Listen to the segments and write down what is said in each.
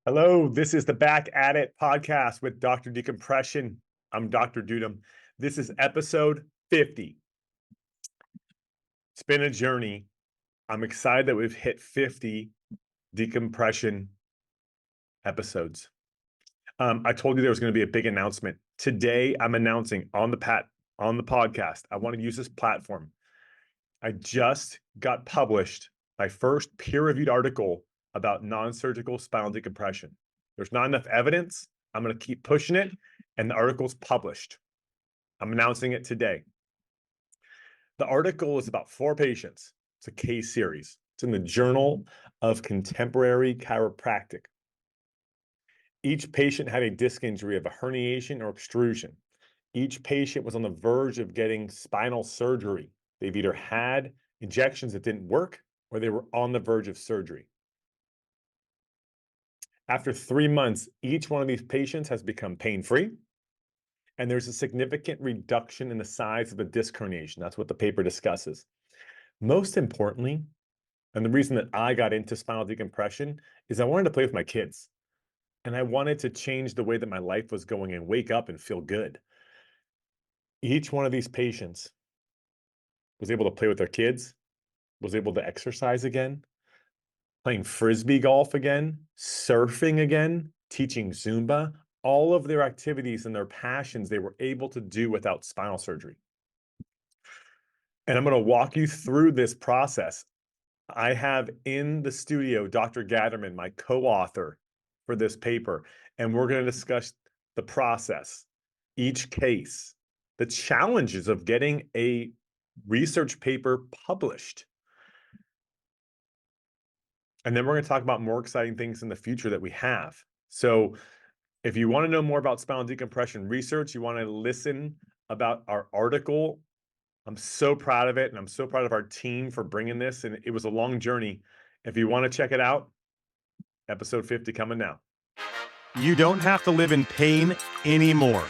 Hello, this is the Back at It podcast with Dr. Decompression. I'm Dr. Dudum. This is episode 50. It's been a journey. I'm excited that we've hit 50 decompression episodes. I told you there was going to be a big announcement. Today, I'm announcing on the podcast. I want to use this platform. I just got published my first peer-reviewed article about non-surgical spinal decompression. There's not enough evidence. I'm going to keep pushing it, and the article's published. I'm announcing it today. The article is about 4 patients. It's a case series. It's in the Journal of Contemporary Chiropractic. Each patient had a disc injury of a herniation or extrusion. Each patient was on the verge of getting spinal surgery. They've either had injections that didn't work or they were on the verge of surgery. After 3 months, each one of these patients has become pain-free, and there's a significant reduction in the size of the disc herniation. That's what the paper discusses. Most importantly, and the reason that I got into spinal decompression is I wanted to play with my kids, and I wanted to change the way that my life was going and wake up and feel good. Each one of these patients was able to play with their kids, was able to exercise again, playing frisbee golf again, surfing again, teaching Zumba, all of their activities and their passions they were able to do without spinal surgery. And I'm going to walk you through this process. I have in the studio Dr. Gatterman, my co-author for this paper, and we're going to discuss the process, each case, the challenges of getting a research paper published. And then we're going to talk about more exciting things in the future that we have. So if you want to know more about spinal decompression research, you want to listen about our article, I'm so proud of it. And I'm so proud of our team for bringing this. And it was a long journey. If you want to check it out, episode 50 coming now. You don't have to live in pain anymore.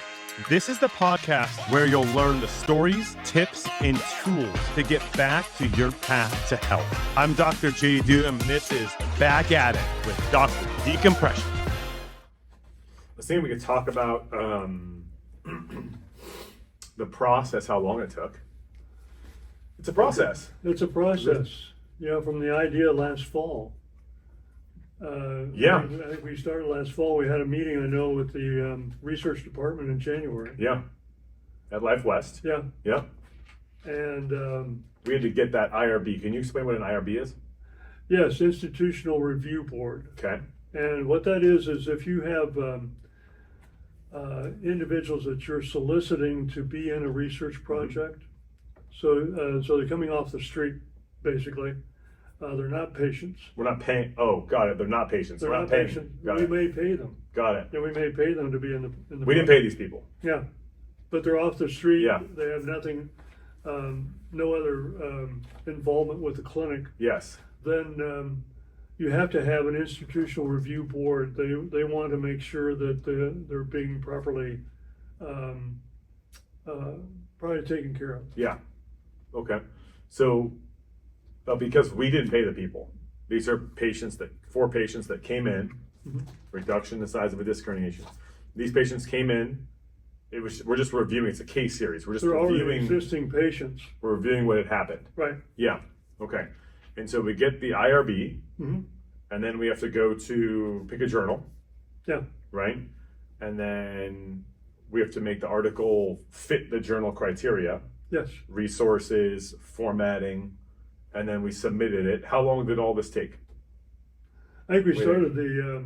This is the podcast where you'll learn the stories, tips, and tools to get back to your path to health. I'm Dr. J. Dudum. This is Back at It with Dr. Decompression. I was thinking we could talk about the process, how long it took. It's a process. It's a process. From the idea last fall. Yeah. I think we started last fall. We had a meeting, I know, with the research department in January. Yeah. At Life West. Yeah. Yeah. And we had to get that IRB. Can you explain what an IRB is? yes, Institutional Review Board. Okay. And what that is if you have individuals that you're soliciting to be in a research project, so they're coming off the street, basically. They're not patients. We're not paying. Oh, got it. They're not patients. They're not paying. patients. Got We it. may pay them. Got it. And we may pay them to be in the We didn't pay these people. Yeah, but they're off the street. Yeah. They have nothing, no other involvement with the clinic. Yes. Then you have to have an institutional review board. They want to make sure that they're being properly probably taken care of. Yeah. Okay. So, because we didn't pay the people, these are patients 4 patients that came in, reduction in the size of a disc herniation. These patients came in. We're just reviewing. It's a case series. We're just They're already reviewing. existing patients. We're reviewing what had happened. Right. Yeah. Okay. And so we get the IRB, Mm-hmm. and then we have to go to pick a journal. Yeah. Right? And then we have to make the article fit the journal criteria, Yes. resources, formatting, and then we submitted it. How long did all this take? I think we started the.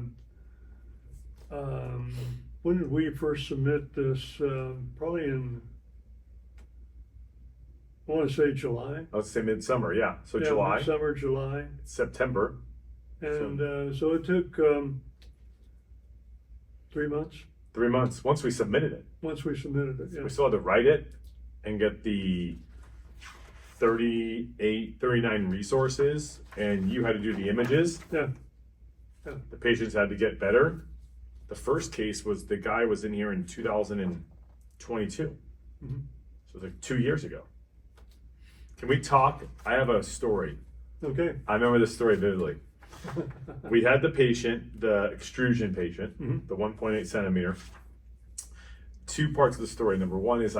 When did we first submit this? Probably in. I want to say July. Let's say midsummer, yeah. So Yeah, July, Midsummer, July. September. And so it took 3 months 3 months. Once we submitted it, once we submitted it. Yeah. we still had to write it and get the 39 resources, and you had to do the images. Yeah. The patients had to get better. The first case was the guy was in here in 2022. Mm-hmm. So it was like 2 years ago. Can we talk? I have a story. Okay. I remember this story vividly. We had the patient, the extrusion patient, Mhm. the 1.8 centimeter. Two parts of the story. Number one is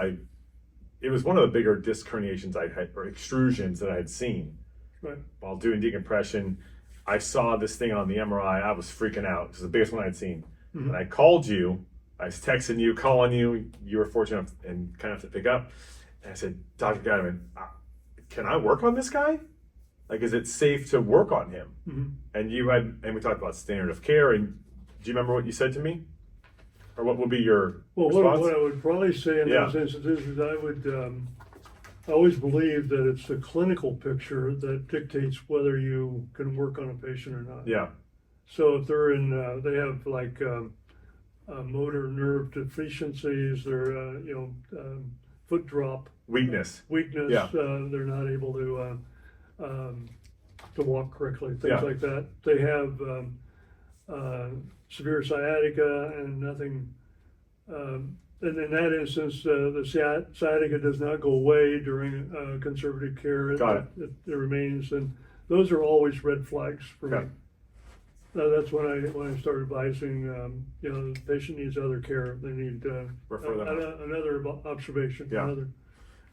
it was one of the bigger disc herniations I had, or extrusions that I had seen. Right. While doing decompression. I saw this thing on the MRI. I was freaking out. It was the biggest one I'd seen. Mhm. And I called you. I was texting you, calling you. You were fortunate enough and kind enough to pick up. And I said, Dr. Guyman, can I work on this guy? Like, is it safe to work on him? Mhm. And we talked about standard of care. And do you remember what you said to me? Or what would be your Well, response? what I would probably say in Yeah. those instances is I always believe that it's the clinical picture that dictates whether you can work on a patient or not. Yeah, So if they're they have like motor nerve deficiencies, they're foot drop, weakness. weakness, Yeah. they're not able to walk correctly, things Yeah. like that. They have severe sciatica and nothing. And in that instance, the sciatica does not go away during conservative care. Got it remains, and those are always red flags for me. Okay. That's when I start advising. The patient needs other care. They need Refer them out. another observation. Yeah. Another.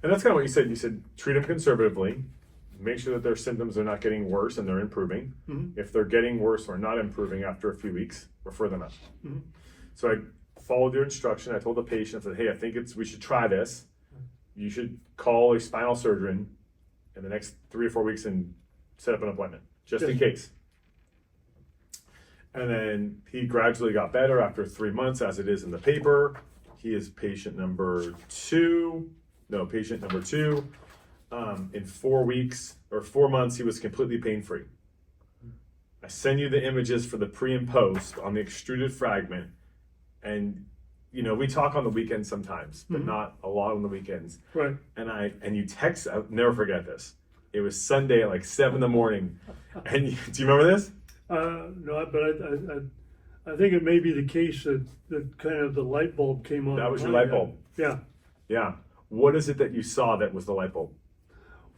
And that's kind of what you said. You said treat them conservatively, make sure that their symptoms are not getting worse and they're improving. Mhm. If they're getting worse or not improving after a few weeks, refer them out. Mhm. So I followed your instruction. I told the patient, I said, hey, I think we should try this. You should call a spinal surgeon in the next 3 or 4 weeks and set up an appointment, just in Yes. case. And then he gradually got better after 3 months, as it is in the paper. He is patient number two. In 4 weeks or 4 months, he was completely pain-free. I send you the images for the pre and post on the extruded fragment. And, we talk on the weekends sometimes, but Mhm. not a lot on the weekends. Right. And you text, I'll never forget this. It was Sunday at like 7 in the morning. And do you remember this? No, but I think it may be the case that kind of the light bulb came on. That was your my light head. bulb. Yeah. Yeah. What is it that you saw that was the light bulb?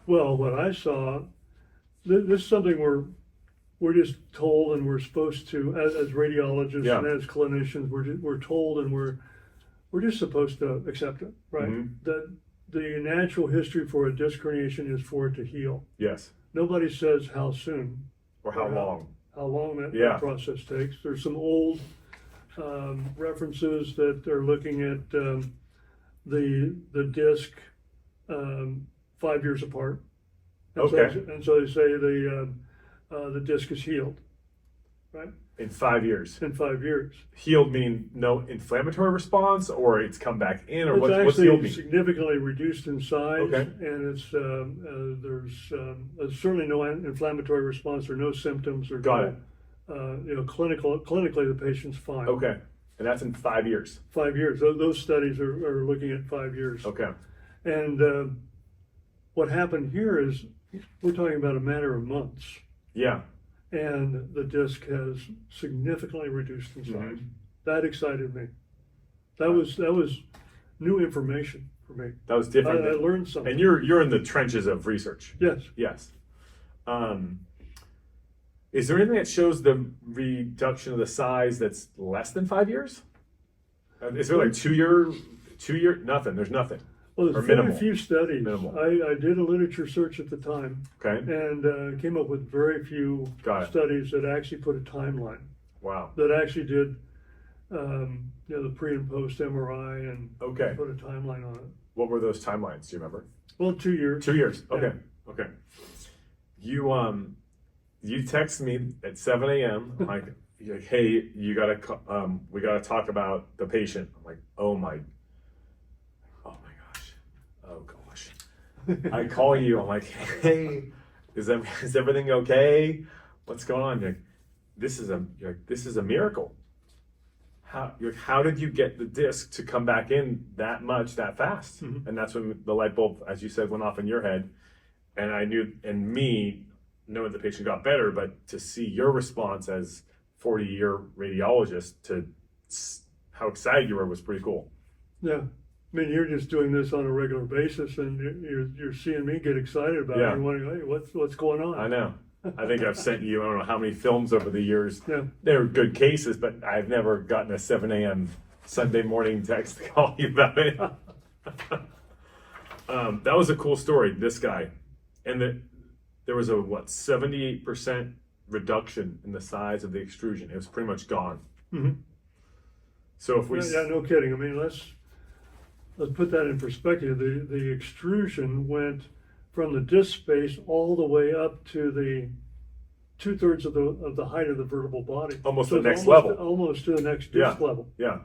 Well, what I saw, this is something we're just told, and we're supposed to, as radiologists Yeah. and as clinicians, we're told, and we're just supposed to accept it, right? Mhm. That the natural history for a disc herniation is for it to heal. Yes. Nobody says how soon, Or how Yeah. long? how long that Yeah. process takes. There's some old references that are looking at the disc 5 years apart. And Okay. so they say the disc is healed, right? In 5 years. In 5 years. Healed mean no inflammatory response, or it's come back in, or It's what's healed actually mean? significantly reduced in size, Okay. and it's there's certainly no inflammatory response or no symptoms or Got no, clinically the patient's fine. Okay. And that's in 5 years. 5 years. Those studies are looking at 5 years. Okay. And what happened here is we're talking about a matter of months, Yeah. and the disc has significantly reduced in size. Mhm. That excited me. That was new information for me. That was I different. learned something. And you're in the trenches of research. Yes. Yes. Is there anything that shows the reduction of the size that's less than 5 years? Is there like 2 year, nothing? There's nothing. Well, Or there's very minimal. few studies. Minimal. I did a literature search at the time, Okay. and came up with very few Got it. studies that actually put a timeline, Wow. that actually did the pre and post MRI and Okay. put a timeline on it. What were those timelines? Do you remember? Well, 2 years. 2 years. Yeah. Okay. Okay. You text me at 7 a.m. I'm like, you're like, hey, we gotta talk about the patient. I'm like, oh my gosh. I call you. I'm like, hey, is everything okay? What's going on? You're like, this is a miracle. How did you get the disc to come back in that much that fast? Mhm. And that's when the light bulb, as you said, went off in your head. And I knew, and me knowing the patient got better, but to see your response as 40-year radiologist to how excited you were was pretty cool. Yeah. I mean, you're just doing this on a regular basis, and you're seeing me get excited about Yeah. it. You're wondering, hey, what's going on? I know. I think I've sent you, I don't know how many films over the years. Yeah. They're good cases, but I've never gotten a 7 a.m. Sunday morning text to call you about it. That was a cool story, this guy. And there was a, 78% reduction in the size of the extrusion. It was pretty much gone. Mm-hmm. So if we... Yeah, no kidding. I mean, let's put that in perspective. The extrusion went from the disc space all the way up to the 2/3 of the height of the vertebral body. Almost So the next it's level. Almost to the next Yeah. disc level. Yeah.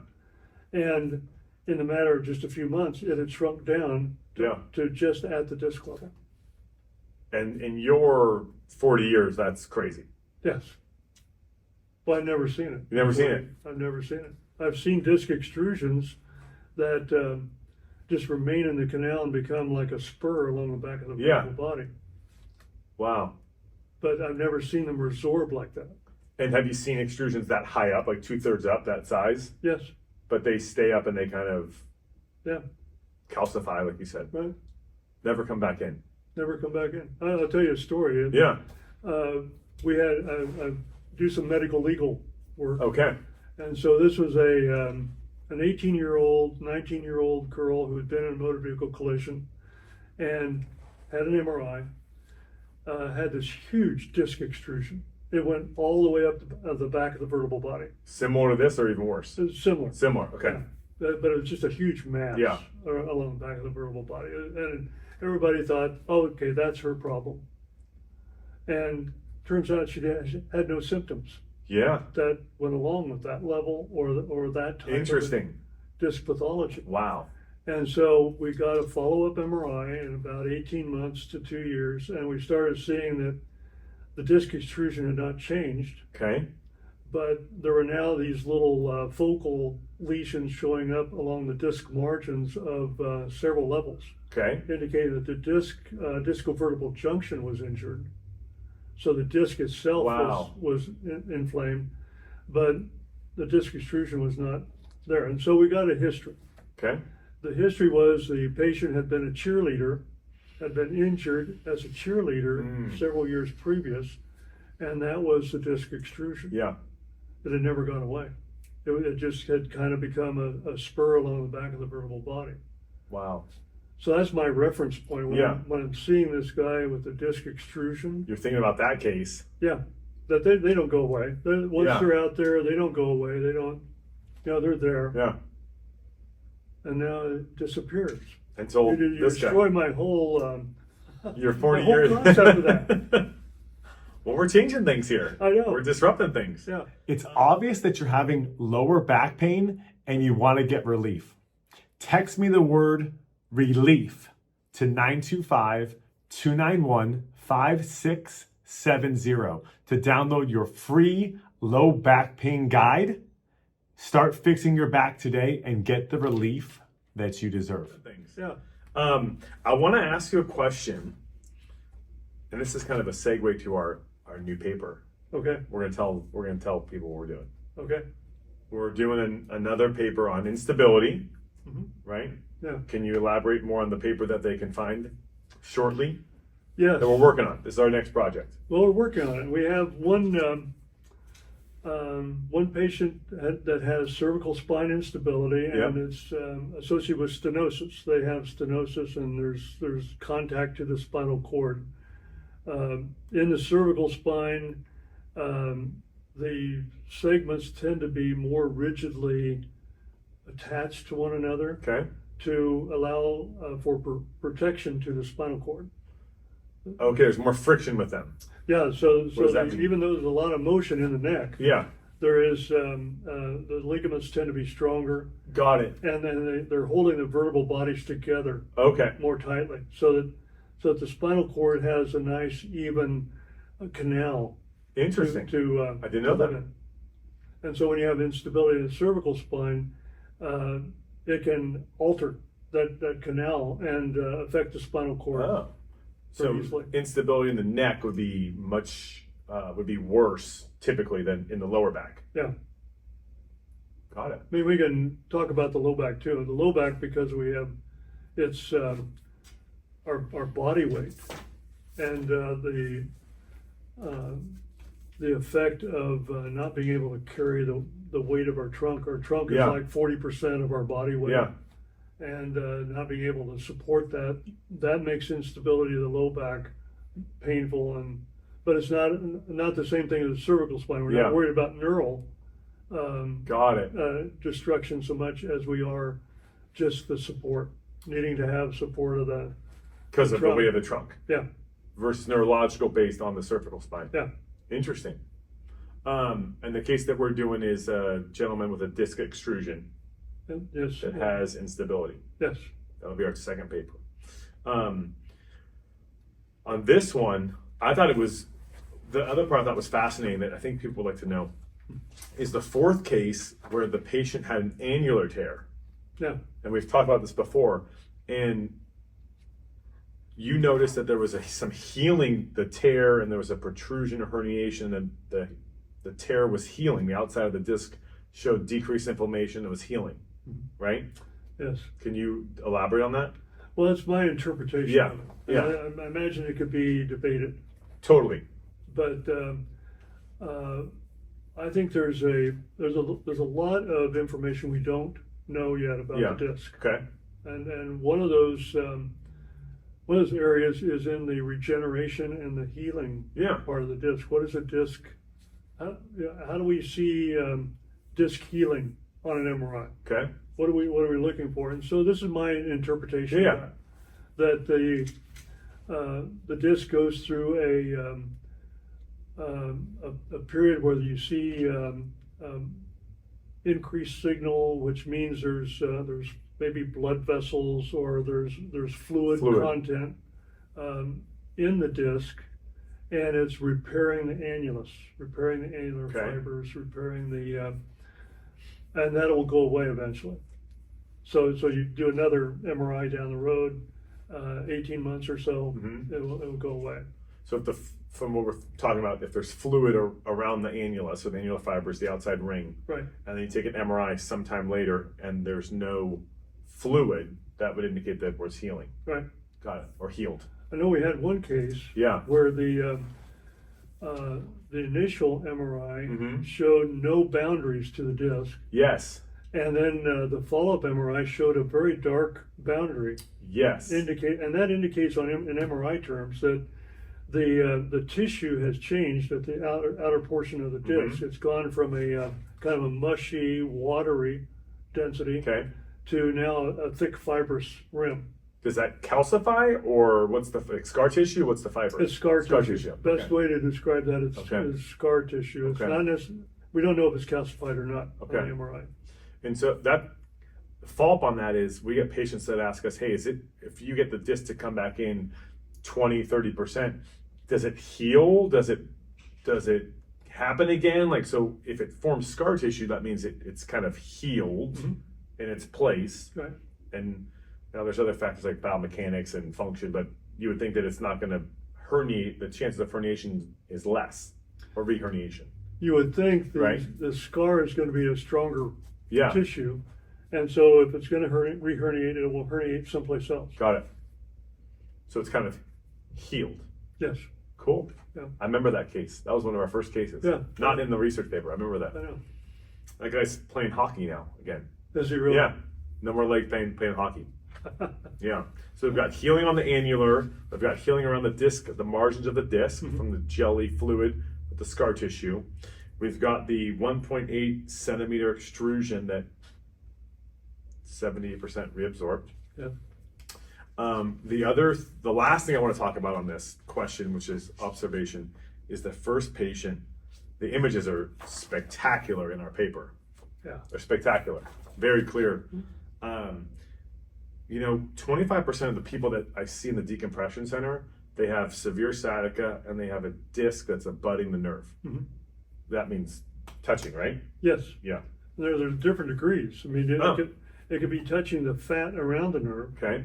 And in a matter of just a few months, it had shrunk down to just at the disc level. And in your 40 years, that's crazy. Yes. Well, I've never seen it. You've never seen it? I've never seen it. I've seen disc extrusions that just remain in the canal and become like a spur along the back of the vertebral body. Wow. But I've never seen them resorb like that. And have you seen extrusions that high up, like 2/3 up, that size? Yes. But they stay up and they kind of calcify, like you said. Right. Never come back in. Never come back in. I'll tell you a story. Yeah. We had I do some medical legal work. Okay. And so this was an 18-year-old, 19-year-old girl who had been in a motor vehicle collision and had an MRI, had this huge disc extrusion. It went all the way up the back of the vertebral body. Similar to this or even worse? It's similar. Similar, okay. Yeah. But it was just a huge mass along the back of the vertebral body. And everybody thought, oh, okay, that's her problem. And turns out she had no symptoms. Yeah. That went along with that level or that type Interesting. of disc pathology. Wow. And so we got a follow-up MRI in about 18 months to 2 years, and we started seeing that the disc extrusion had not changed. Okay. But there were now these little focal lesions showing up along the disc margins of several levels. Okay. Indicating that the discovertebral junction was injured. So the disc itself was inflamed, but the disc extrusion was not there. And so we got a history. Okay. The history was the patient had been a cheerleader, had been injured as a cheerleader several years previous, and that was the disc extrusion. Yeah. It had never gone away. It just had kind of become a spur along the back of the vertebral body. Wow. So that's my reference point when I'm seeing this guy with the disc extrusion. You're thinking about that case. Yeah, that they don't go away. Once they're out there, they don't go away. They don't, they're there. Yeah. And now it disappears. Until you this destroy guy. my whole Your 40 the whole years. concept of that. Well, we're changing things here. I know. We're disrupting things. Yeah. It's obvious that you're having lower back pain and you want to get relief. Text me the word relief to 925-291-5670 to download your free low back pain guide. Start fixing your back today and get the relief that you deserve. Yeah. I want to ask you a question, and this is kind of a segue to our new paper. Okay. We're gonna tell people what we're doing. Okay. We're doing another paper on instability, right? Yeah. Can you elaborate more on the paper that they can find shortly? Yes. That we're working on. This is our next project. Well, we're working on it. We have one patient that has cervical spine instability, and it's associated with stenosis. They have stenosis, and there's contact to the spinal cord. In the cervical spine, the segments tend to be more rigidly attached to one another to allow for protection to the spinal cord. Okay, there's more friction with them. Yeah, so mean? even though there's a lot of motion in the neck, there is the ligaments tend to be stronger. Got it. And then they're holding the vertebral bodies together more tightly, so that the spinal cord has a nice even canal. Interesting. I didn't know that. And so when you have instability in the cervical spine, it can alter that canal and affect the spinal cord. Oh. So instability in the neck would be worse typically than in the lower back. Yeah. Got it. I mean, we can talk about the low back too. The low back, because it's our body weight, and the effect of not being able to carry the weight of our trunk. Our trunk is Yeah. like 40% of our body weight. Yeah. And not being able to support that makes instability of the low back painful. But it's not the same thing as the cervical spine. We're Yeah. not worried about neural Got it. destruction so much as we are just the support, needing to have support of that. Because of the trunk. weight of the trunk. Yeah, Versus neurological based on the cervical spine. yeah, Interesting. And the case that we're doing is a gentleman with a disc extrusion yes, that has instability. yes. That'll be our second paper. On this one, I thought it was, the other part I thought was fascinating that I think people would like to know is the fourth case where the patient had an annular tear. Yeah, And we've talked about this before. And you noticed that there was some healing, the tear, and there was a protrusion or herniation, and the tear was healing. The outside of the disc showed decreased inflammation. It was healing, right? yes. Can you elaborate on that? Well, that's my interpretation. Yeah, of it. yeah. I imagine it could be debated, Totally. but I think there's a lot of information we don't know yet about Yeah. the disc, Okay. and one of those areas is in the regeneration and the healing Yeah. part of the disc. What is a disc? How do we see disc healing on an MRI? Okay. What are we looking for? And so this is my interpretation Yeah. of that the disc goes through a period where you see increased signal, which means there's maybe blood vessels or there's fluid content in the disc, and it's repairing the annulus, repairing the annular fibers, repairing and that will go away eventually. So you do another MRI down the road, 18 months or so, it will go away. So from what we're talking about, if there's fluid around the annulus, so the annular fibers, the outside ring, Right. and then you take an MRI sometime later and there's no fluid, that would indicate that it's healing. Right. Got it. Or healed. I know we had one case Yeah. where the initial MRI Mhm. showed no boundaries to the disc, Yes. and then the follow-up MRI showed a very dark boundary. Yes. And that indicates in MRI terms that the tissue has changed at the outer portion of the disc. It's gone from a kind of a mushy, watery density Okay. to now a thick fibrous rim. Does that calcify, or what's the scar tissue? What's the fiber? It's scar tissue. Best Okay. way to describe that is scar tissue. It's not we don't know if it's calcified or not on the MRI. And so that follow up on that is we get patients that ask us, hey, if you get the disc to come back in 20-30%, does it heal? Does it happen again? Like, so if it forms scar tissue, that means it's kind of healed in its place. Right. And now there's other factors like biomechanics and function, but you would think that it's not going to herniate. The chances of herniation is less, or reherniation. You would think the scar is going to be a stronger tissue, and so if it's going to reherniate, it will herniate someplace else. Got it. So it's kind of healed. Yes. Cool. Yeah. I remember that case. That was one of our first cases. Yeah. Not in the research paper. I remember that. I know. That guy's playing hockey now again. Is he really? Yeah. No more leg pain, playing hockey. Yeah. So we've got healing on the annular. We've got healing around the disc, the margins of the disc from the jelly fluid with the scar tissue. We've got the 1.8 centimeter extrusion that 70% reabsorbed. Yeah. The last thing I want to talk about on this question, which is observation, is the first patient. The images are spectacular in our paper. Yeah. They're spectacular, very clear. 25% of the people that I see in the decompression center, they have severe sciatica and they have a disc that's abutting the nerve. That means touching, right? Yes. Yeah. There's different degrees. I mean, it could be touching the fat around the nerve. Okay.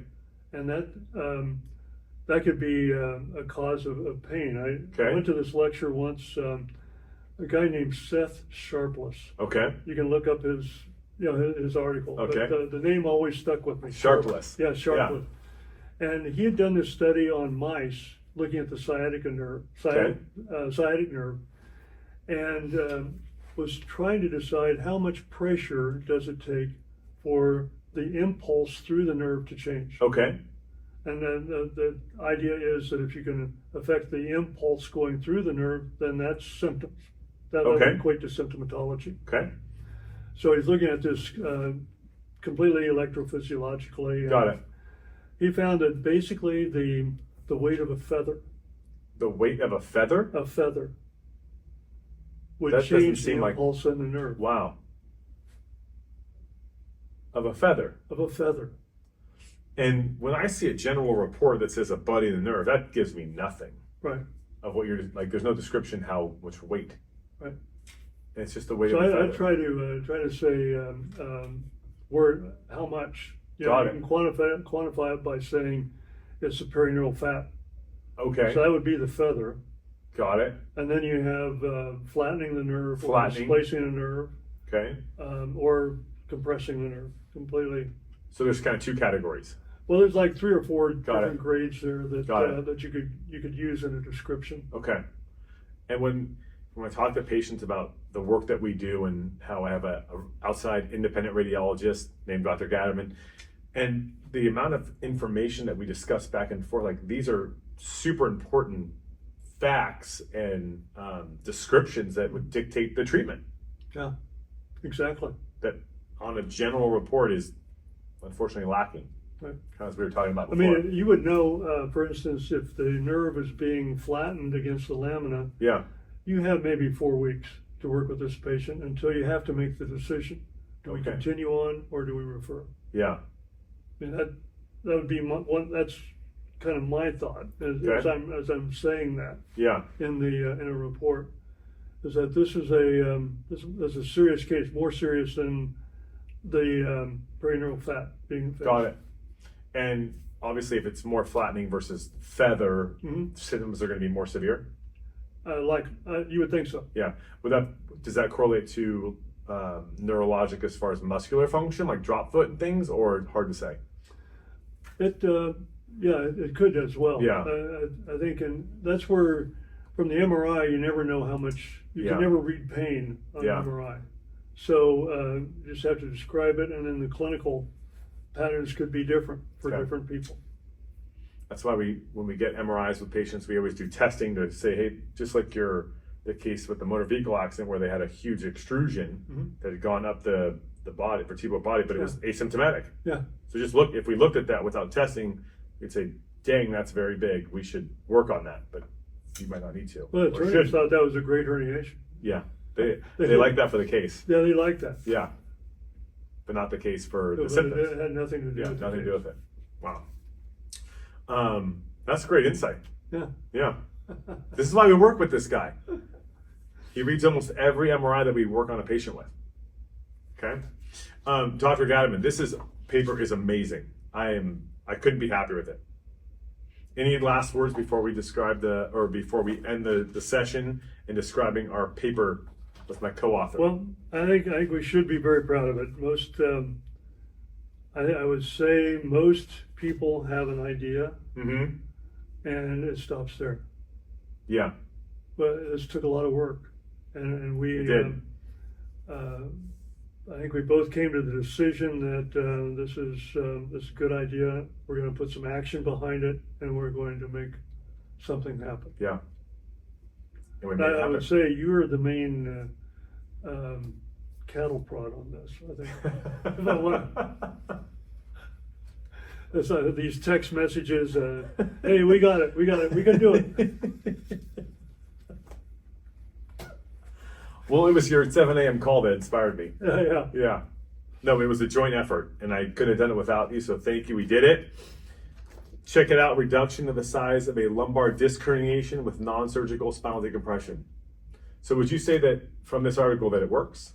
And that could be a cause of pain. I went to this lecture once. A guy named Seth Sharpless. Okay. You can look up his article. Okay. But the name always stuck with me. Sharpless. Yeah, Sharpless. Yeah. And he had done this study on mice looking at the sciatic nerve, and was trying to decide how much pressure does it take for the impulse through the nerve to change. Okay. And then the idea is that if you can affect the impulse going through the nerve, then that's symptoms. That would equate to symptomatology. Okay. So he's looking at this completely electrophysiologically. Got it. He found that basically the weight of a feather. The weight of a feather? A feather would That doesn't change the seem like- impulse in the nerve. Wow. Of a feather. Of a feather. And when I see a general report that says a buddy in the nerve, that gives me nothing Right. of what you're like. There's no description how much weight. Right. And it's just the weight So of a I feather. try to say where how much. You know, Got you it. can quantify it by saying it's the perineural fat. Okay. So that would be the feather. Got it. And then you have flattening the nerve, Flattening. or displacing the nerve, Okay. or compressing the nerve completely. So there's kind of two categories. Well, there's like 3 or 4 Got different it. grades there Got it. that you could use in a description. Okay. And when I talk to patients about the work that we do and how I have a outside independent radiologist named Dr. Gatterman, and the amount of information that we discuss back and forth, like these are super important facts and descriptions that would dictate the treatment. Yeah, exactly. That on a general report is unfortunately lacking. Right. As we were talking about I before. mean, you would know, for instance, if the nerve is being flattened against the lamina, Yeah. you have maybe 4 weeks to work with this patient until you have to make the decision. Do we Okay. continue on or do we refer? Yeah. I mean, that would be that's kind of my thought as Okay. as I'm saying that Yeah. in a report, is that this is a serious case, more serious than the perineural fat being affected. Got it. And obviously, if it's more flattening versus feather, Mhm. symptoms are going to be more severe. You would think so. Yeah. Does that correlate to neurologic as far as muscular function, like drop foot and things, or hard to say? It could as well. Yeah. I think, and that's where, from the MRI, you never know how much, you Yeah. can never read pain on Yeah. MRI. So you just have to describe it, and then the clinical patterns could be different for Okay. different people. That's why when we get MRIs with patients, we always do testing to say, hey, just like the case with the motor vehicle accident where they had a huge extrusion that had gone up the body, vertebral body, but it was asymptomatic. Yeah. So if we looked at that without testing, we'd say, dang, that's very big. We should work on that, but you might not need to. Well, the Or attorneys should. thought that was a great herniation. Yeah, they like that for the case. Yeah, they like that. Yeah, but not the case for the But symptoms. it had nothing to do Yeah, with nothing to the do with it. Wow. That's great insight. Yeah. Yeah. This is why we work with this guy. He reads almost every MRI that we work on a patient with. Okay. Dr. Gatterman, paper is amazing. I couldn't be happier with it. Any last words before we before we end the session in describing our paper with my co-author? Well, I think we should be very proud of it. I would say most people have an idea, Mm-hmm. and it stops there. Yeah. But this took a lot of work, and we It did. I think we both came to the decision that this is a good idea. We're going to put some action behind it, and we're going to make something happen. Yeah. And we made it I happen. would say you're the main cattle prod on this. I think. If I want these text messages. Hey, we got it. We can do it. Well, it was your 7 a.m. call that inspired me. Yeah. Yeah. No, it was a joint effort, and I couldn't have done it without you, so thank you. We did it. Check it out, reduction of the size of a lumbar disc herniation with non-surgical spinal decompression. So would you say that from this article that it works?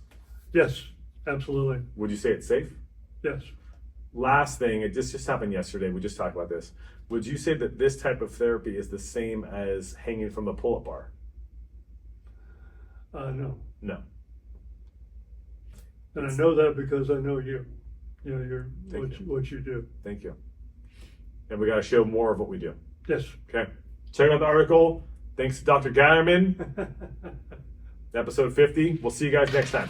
Yes, absolutely. Would you say it's safe? Yes. Last thing, it just happened yesterday, we just talked about this. Would you say that this type of therapy is the same as hanging from a pull-up bar? No. No. And I know that because I know you. You know Thank you. what you do. Thank you. And we got to show more of what we do. Yes. Okay. Check out the article. Thanks to Dr. Gatterman. Episode 50. We'll see you guys next time.